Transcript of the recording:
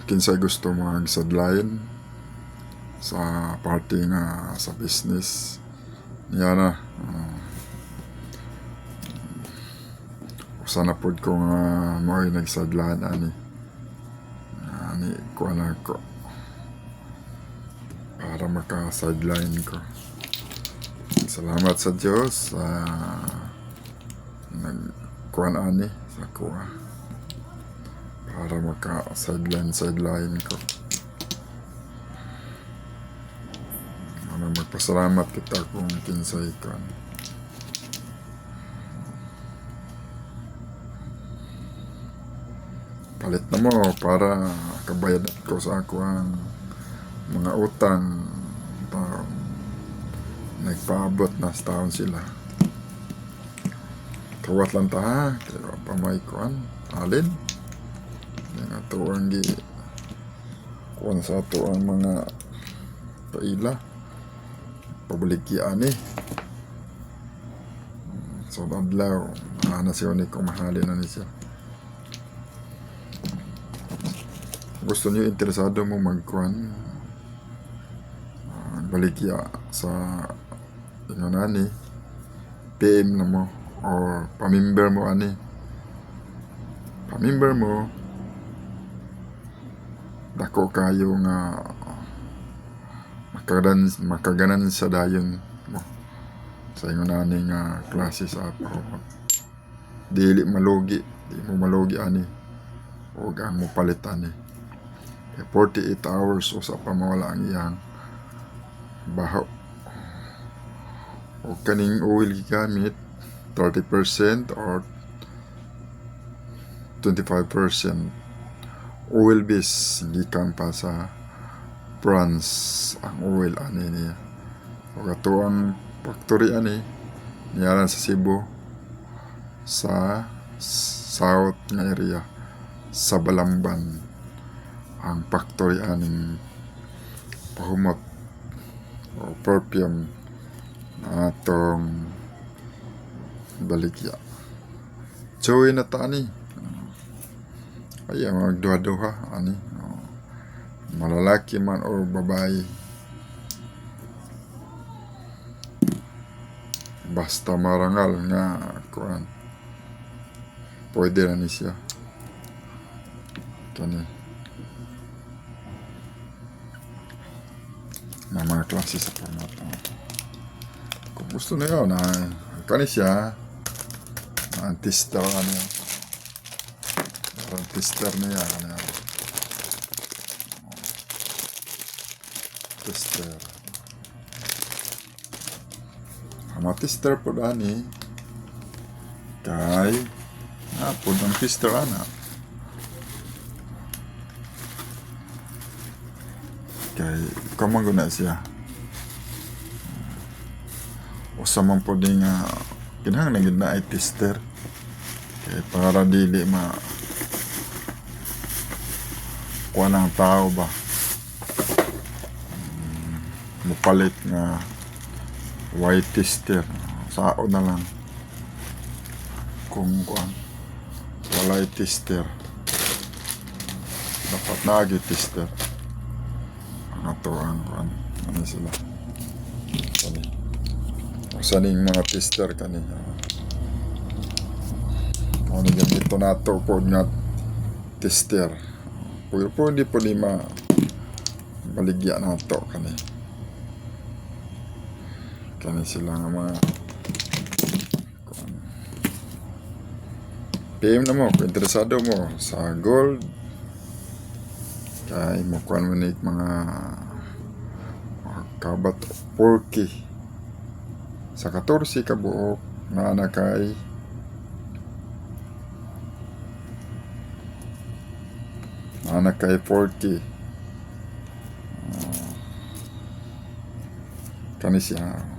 kinsay gusto magsadlayin sa party nga sa business niya na sana pod ko nga mo'y nagsadlaan ani ko na ko para maka-sideline ko. Salamat sa Diyos sa nagkuhan ani sa kuha para maka-sideline ko. Magpasalamat kita kung kinsay ko. Palit na mo para kabayad ko sa ako ang mga utang. Nagpaabot na sa taon sila. Kawat lang ta ha. Kaya pamay kuan. Alin. Yung ato ang kuan sa ato ang mga paila. Pabaligyan so adlaw na siya ni kung mahalin na ni siya. Gusto niyo interesado mo magkuhan baligya sa nani PM na mo o pamimber mo ani pamimber mo dako kayo nga makaganan sa dayon mo sa inyo nani nga klase sa pahumot. Dili malugi, di mo malugi ani o ang mo palit ani. 48 hours o sa pamawala ang iyang baho o kaning oil gigamit 30% or 25% oil base gikan pa sa France ang oil ani niya. O kato ang factory ani niyaran sa Cebu sa south nga area sa Balamban ang factory aning pahumot o perfume na atong baligya. Joy na ta ani ay magduha-duha ani malalaki man o babae basta marangal nga kuan pwede na ni siya kani na mga klase sa format. Kung gusto na yun kani siya ang tester ano ang tester niya ano tester. Ang tester po ani kay po ang tester ana kay kamang siya usa man po din nga kinahanglan na ay tester kay para dili kuha ng tao ba mupalit nga white tester sao na lang kung kuan walay tester dapat nagi tester ang ato ang kuan ano sila saning mga tester kani ano yan dito nato po nga tester pero po hindi po lima baligya nato kani sila nga mga PM na mo kung interesado mo sa gold kay mo kuan mo mga kabat 4K sa 14 ka buok na kay na kay 4K kani siya